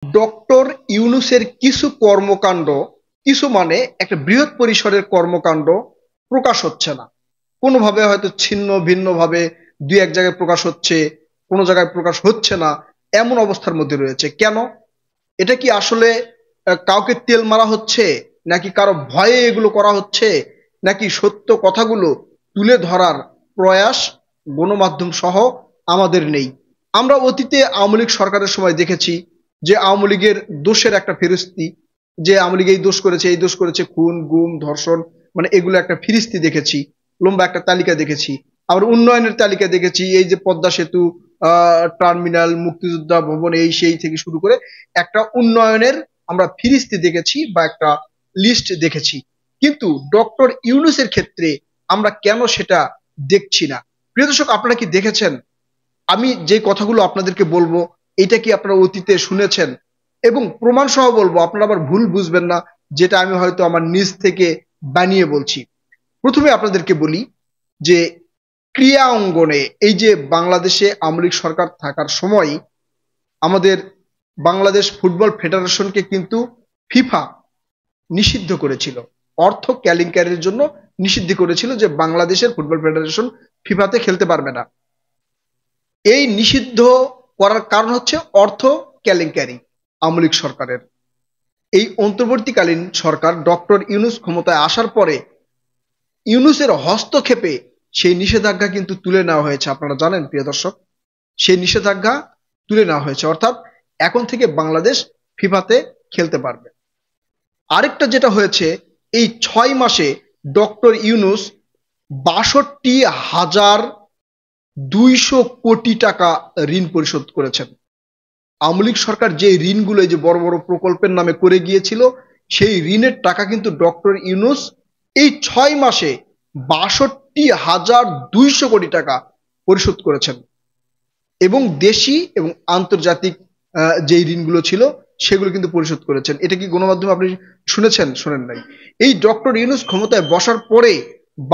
Doctor ইউনূসের কিছু কর্মকাণ্ড, কিছু মানে একটা বৃহৎ পরিসরের কর্মকাণ্ড প্রকাশ হচ্ছে না। কোনোভাবে হয়তো ছিন্ন ভিন্নভাবে দুই এক জায়গায় প্রকাশ হচ্ছে, কোনো জায়গায় প্রকাশ হচ্ছে না, এমন অবস্থার মধ্যে রয়েছে। কেন? এটা কি আসলে কাউকে তেল মারা হচ্ছে, নাকি কারো ভয়ে এগুলো করা হচ্ছে, নাকি সত্য কথাগুলো তুলে ধরার প্রয়াস গণমাধ্যম সহ আমাদের নেই? আমরা অতীতে আওয়ামী লীগ সরকারের সময় দেখেছি যে আওয়ামী লীগের দোষের একটা ফেরিস্তি, যে আওয়ামী লীগ এই দোষ করেছে, এই দোষ করেছে, খুন গুম ধর্ষণ, মানে এগুলো একটা ফিরিস্তি দেখেছি, লম্বা একটা তালিকা দেখেছি। আবার উন্নয়নের তালিকা দেখেছি, এই যে পদ্মা সেতু, টার্মিনাল, মুক্তিযোদ্ধা ভবন, এই সেই থেকে শুরু করে একটা উন্নয়নের আমরা ফিরিস্তি দেখেছি বা একটা লিস্ট দেখেছি। কিন্তু ডক্টর ইউনূসের ক্ষেত্রে আমরা কেন সেটা দেখছি না? প্রিয় দর্শক, আপনারা কি দেখেছেন? আমি যে কথাগুলো আপনাদেরকে বলবো, এটা কি আপনারা অতীতে শুনেছেন? এবং প্রমাণ সহ বলবো, আপনারা আবার ভুল বুঝবেন না যেটা আমি হয়তো আমার নিজ থেকে বানিয়ে বলছি। প্রথমে আপনাদেরকে বলি যে ক্রীড়া অঙ্গনে এই যে বাংলাদেশে আওয়ামী লীগ সরকার থাকার সময় আমাদের বাংলাদেশ ফুটবল ফেডারেশনকে কিন্তু ফিফা নিষিদ্ধ করেছিল, অর্থ কেলেঙ্কারির জন্য নিষিদ্ধ করেছিল, যে বাংলাদেশের ফুটবল ফেডারেশন ফিফাতে খেলতে পারবে না। এই নিষিদ্ধ করার কারণ হচ্ছে অর্থ কেলেঙ্কারি আওয়ামী লীগ সরকারের। এই অন্তর্বর্তীকালীন সরকার ডক্টর ইউনূস ক্ষমতায় আসার পরে ইউনূসের হস্তক্ষেপে সেই নিষেধাজ্ঞা কিন্তু তুলে নেওয়া হয়েছে। আপনারা জানেন প্রিয় দর্শক, সেই নিষেধাজ্ঞা তুলে নেওয়া হয়েছে, অর্থাৎ এখন থেকে বাংলাদেশ ফিফাতে খেলতে পারবে। আরেকটা যেটা হয়েছে, এই 6 মাসে ডক্টর ইউনূস 62,200 কোটি টাকা ঋণ পরিশোধ করেছেন। আওয়ামী লীগ সরকার যে ঋণগুলো এই যে বড় বড় প্রকল্পের নামে করে গিয়েছিল, সেই ঋণের টাকা কিন্তু ডক্টর ইউনূস এই 6 মাসে 62,200 কোটি টাকা পরিশোধ করেছেন। এবং দেশি এবং আন্তর্জাতিক যে ঋণগুলো ছিল সেগুলো কিন্তু পরিশোধ করেছেন। এটা কি গণমাধ্যমে আপনি শুনেছেন? শোনেন নাই। এই ডক্টর ইউনূস ক্ষমতায় বসার পরে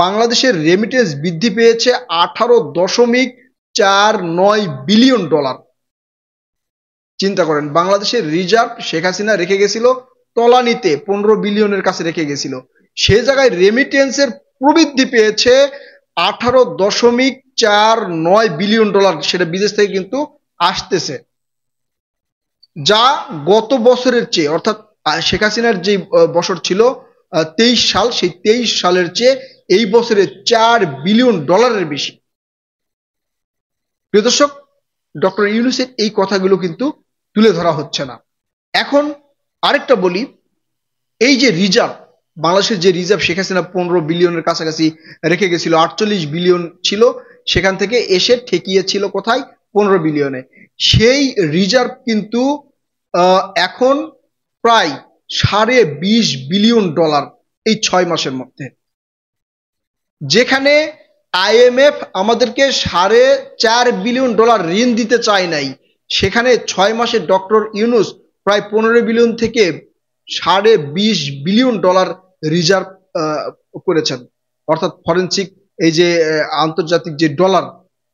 বাংলাদেশের রেমিটেন্স বৃদ্ধি পেয়েছে 18.49 বিলিয়ন ডলার। চিন্তা করেন, বাংলাদেশের রিজার্ভ শেখ হাসিনা রেখে গেছিল তলানিতে, 15 বিলিয়নের কাছে রেখে গেছিল, সে জায়গায় রেমিটেন্সের প্রবৃদ্ধি পেয়েছে 18.49 বিলিয়ন ডলার। সেটা বিদেশ থেকে কিন্তু আসতেছে, যা গত বছরের চেয়ে, অর্থাৎ শেখ হাসিনার যে বছর ছিল 23 সাল, সেই 23 সালের চেয়ে এই বছরে 4 বিলিয়ন ডলারের বেশি। প্রিয় দর্শক, ডক্টর ইউনূসের এই কথাগুলো কিন্তু তুলে ধরা হচ্ছে না। এখন আরেকটা বলি, এই যে রিজার্ভ, বাংলাদেশের যে রিজার্ভ শেখ হাসিনা 15 বিলিয়নের কাছাকাছি রেখে গেছিল, 48 বিলিয়ন ছিল, সেখান থেকে এসে ঠেকিয়েছিল কোথায়? 15 বিলিয়নে। সেই রিজার্ভ কিন্তু এখন প্রায় 20.5 বিলিয়ন ডলার এই 6 মাসের মধ্যে। যেখানে আইএমএফ আমাদেরকে 4.5 বিলিয়ন ডলার ঋণ দিতে চায় নাই, সেখানে 6 মাসে ডক্টর ইউনূস প্রায় 15 বিলিয়ন থেকে 20.5 বিলিয়ন ডলার রিজার্ভ করেছেন। অর্থাৎ ফরেনসিক এই যে আন্তর্জাতিক যে ডলার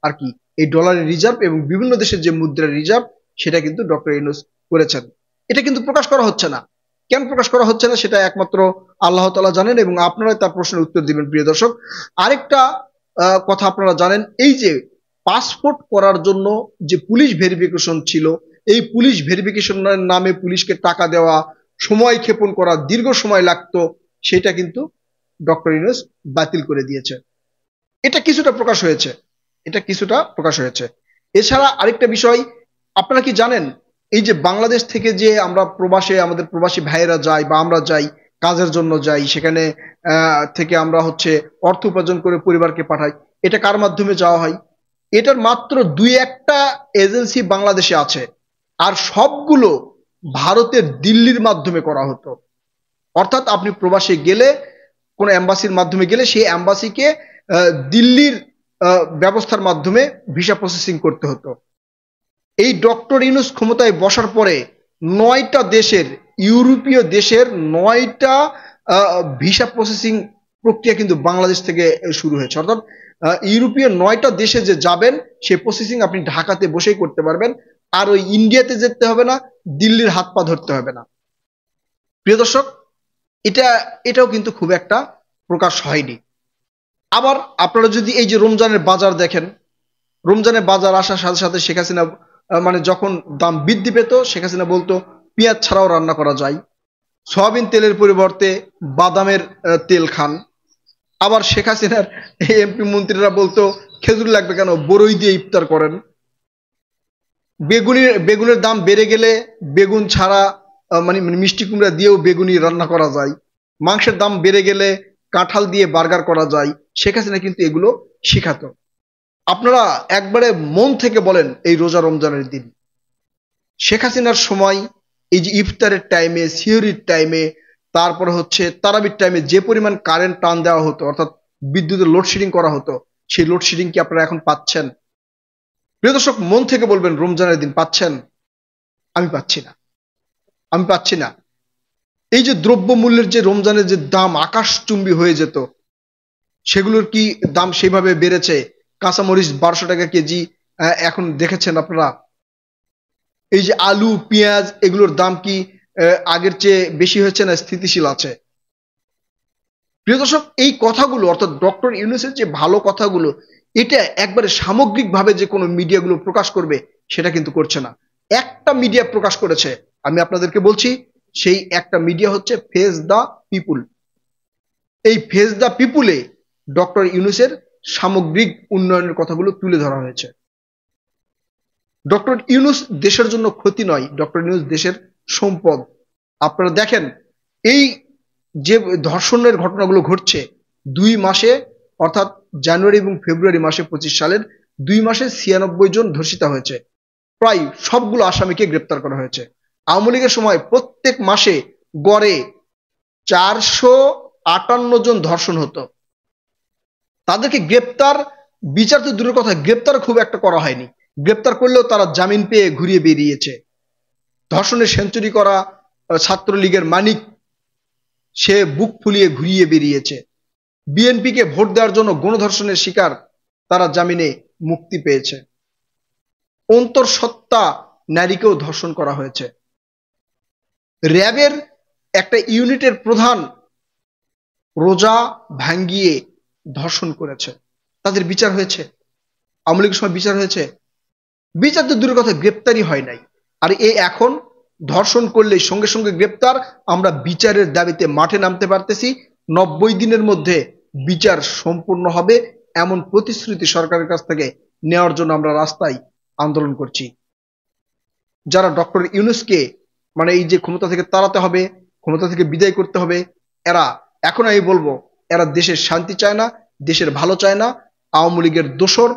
আর কি, এই ডলারের রিজার্ভ এবং বিভিন্ন দেশের যে মুদ্রার রিজার্ভ, সেটা কিন্তু ডক্টর ইউনূস করেছেন। এটা কিন্তু প্রকাশ করা হচ্ছে না। কেন প্রকাশ করা হচ্ছে না সেটা একমাত্র আল্লাহ তাআলা জানেন, এবং আপনারাই তার প্রশ্নের উত্তর দিবেন। প্রিয় দর্শক, আরেকটা কথা আপনারা জানেন, এই যে পাসপোর্ট করার জন্য যে পুলিশ ভেরিফিকেশন ছিল, এই পুলিশ ভেরিফিকেশনের নামে পুলিশকে টাকা দেওয়া, সময় ক্ষেপণ করা, দীর্ঘ সময় লাগতো, সেটা কিন্তু ডক্টর ইউনূস বাতিল করে দিয়েছে। এটা কিছুটা প্রকাশ হয়েছে, এটা কিছুটা প্রকাশ হয়েছে। এছাড়া আরেকটা বিষয়, আপনারা কি জানেন, এই যে বাংলাদেশ থেকে যে আমরা প্রবাসে, আমাদের প্রবাসী ভাইয়েরা যাই বা আমরা যাই, কাজের জন্য যাই, সেখানে থেকে আমরা হচ্ছে অর্থ উপার্জন করে পরিবারকে পাঠাই, এটা কার মাধ্যমে যাওয়া হয়? এটার মাত্র 2-1টা এজেন্সি বাংলাদেশে আছে, আর সবগুলো ভারতের দিল্লির মাধ্যমে করা হতো। অর্থাৎ আপনি প্রবাসে গেলে, কোন এম্বাসির মাধ্যমে গেলে, সেই এম্বাসিকে দিল্লির ব্যবস্থার মাধ্যমে ভিসা প্রসেসিং করতে হতো। এই ডক্টর ইউনূস ক্ষমতায় বসার পরে 9টা দেশের, ইউরোপীয় দেশের 9টা ভিসা প্রসেসিং প্রক্রিয়া কিন্তু বাংলাদেশ থেকে শুরু হয়েছে। অর্থাৎ ইউরোপীয় 9টা দেশে যে যাবেন, সেই প্রসেসিং আপনি ঢাকাতে বসেই করতে পারবেন, আর ওই ইন্ডিয়াতে যেতে হবে না, দিল্লির হাত পা ধরতে হবে না। প্রিয় দর্শক, এটাও কিন্তু খুব একটা প্রকাশ হয়নি। আবার আপনারা যদি এই যে রমজানের বাজার দেখেন, রমজানের বাজার আসার সাথে সাথে শেখ হাসিনা মানে যখন দাম বৃদ্ধি পেত, শেখ হাসিনা বলতো পেঁয়াজ ছাড়াও রান্না করা যায়, সয়াবিন তেলের পরিবর্তে বাদামের তেল খান। আবার শেখ হাসিনার এমপি মন্ত্রীরা বলতো খেজুর লাগবে কেন, বড়ই দিয়ে ইফতার করেন। বেগুনের দাম বেড়ে গেলে বেগুন ছাড়া মানে মিষ্টি কুমড়া দিয়েও বেগুনি রান্না করা যায়। মাংসের দাম বেড়ে গেলে কাঁঠাল দিয়ে বার্গার করা যায়। শেখ হাসিনা কিন্তু এগুলো শিখাতো। আপনারা একবারে মন থেকে বলেন, এই রোজা রমজানের দিন শেখ হাসিনার সময় এই যে ইফতারের টাইমে, সিহরির টাইমে, তারপর হচ্ছে তারাবির টাইমে যে পরিমাণ কারেন্ট টান দেওয়া হতো, অর্থাৎ বিদ্যুতের লোডশেডিং করা হতো, সেই লোডশেডিং কি আপনারা এখন পাচ্ছেন? প্রিয় দর্শক, মন থেকে বলবেন রমজানের দিন পাচ্ছেন? আমি পাচ্ছি না, আমি পাচ্ছি না। এই যে দ্রব্য মূল্যের যে রমজানের যে দাম আকাশচুম্বী হয়ে যেত, সেগুলোর কি দাম সেইভাবে বেড়েছে? কাঁচামরিচ 1200 টাকা কেজি, এখন দেখেছেন আপনারা। এই যে আলু, পেঁয়াজ, এগুলোর দাম কি আগের চেয়ে বেশি হয়েছে না স্থিতিশীল আছে? প্রিয় দর্শক, এই কথাগুলো অর্থাৎ ডক্টর ইউনূসের যে ভালো কথাগুলো, এটা একবারে সামগ্রিকভাবে যে কোনো মিডিয়াগুলো প্রকাশ করবে সেটা কিন্তু করছে না। একটা মিডিয়া প্রকাশ করেছে, আমি আপনাদেরকে বলছি, সেই একটা মিডিয়া হচ্ছে ফেস দ্য পিপুল। এই ফেস দ্য পিপুলে ডক্টর ইউনূসের সামগ্রিক উন্নয়নের কথাগুলো তুলে ধরা হয়েছে। ডক্টর ইউনূস দেশের জন্য ক্ষতি নয়, ডক্টর ইউনূস দেশের সম্পদ। আপনারা দেখেন এই যে ধর্ষণের ঘটনাগুলো ঘটছে 2 মাসে, অর্থাৎ জানুয়ারি এবং ফেব্রুয়ারি মাসে 25 সালের 2 মাসে 96 জন ধর্ষিতা হয়েছে। প্রায় সবগুলো আসামিকে গ্রেপ্তার করা হয়েছে। আওয়ামী লীগের সময় প্রত্যেক মাসে গড়ে 458 জন ধর্ষণ হতো। তাদেরকে গ্রেপ্তার, বিচার তো দূরের কথা, গ্রেপ্তার খুব একটা করা হয়নি। গ্রেপ্তার করলেও তারা জামিন পেয়ে ঘুরিয়ে বেরিয়েছে। ধর্ষণে সেঞ্চুরি করা ছাত্রলীগের মানিক, সে বুক ফুলিয়ে ঘুরিয়ে বেরিয়েছে। বিএনপিকে ভোট দেওয়ার জন্য গণধর্ষণের শিকার, তারা জামিনে মুক্তি পেয়েছে। অন্তঃসত্ত্বা নারীকেও ধর্ষণ করা হয়েছে। র্যাবের একটা ইউনিটের প্রধান রোজা ভাঙ্গিয়ে ধর্ষণ করেছে, তাদের বিচার হয়েছে? আওয়ামী লীগের সময় বিচার হয়েছে? বিচার তো দূরের কথা, গ্রেপ্তারই হয় নাই। আর এখন ধর্ষণ করলে সঙ্গে সঙ্গে গ্রেপ্তার। আমরা বিচারের দাবিতে মাঠে নামতে পারতেছি, 90 দিনের মধ্যে বিচার সম্পূর্ণ হবে এমন প্রতিশ্রুতি সরকারের কাছ থেকে নেওয়ার জন্য আমরা রাস্তায় আন্দোলন করছি। যারা ডক্টর ইউনূসকে মানে এই যে ক্ষমতা থেকে তাড়াতে হবে, ক্ষমতা থেকে বিদায় করতে হবে, এরা, এখন আমি বলবো, এরা দেশের শান্তি চায় না, দেশের ভালো চায় না। আওয়ামী লীগের দোসর,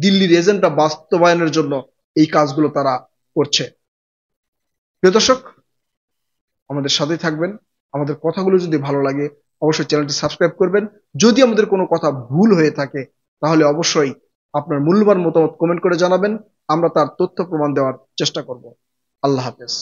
দিল্লির এজেন্ডা বাস্তবায়নের জন্য এই কাজগুলো তারা করছে। প্রিয় দর্শক, আমাদের সাথেই থাকবেন। আমাদের কথাগুলো যদি ভালো লাগে অবশ্যই চ্যানেলটি সাবস্ক্রাইব করবেন। যদি আমাদের কোনো কথা ভুল হয়ে থাকে তাহলে অবশ্যই আপনার মূল্যবান মতামত কমেন্ট করে জানাবেন, আমরা তার তথ্য প্রমাণ দেওয়ার চেষ্টা করব। আল্লাহ হাফেজ।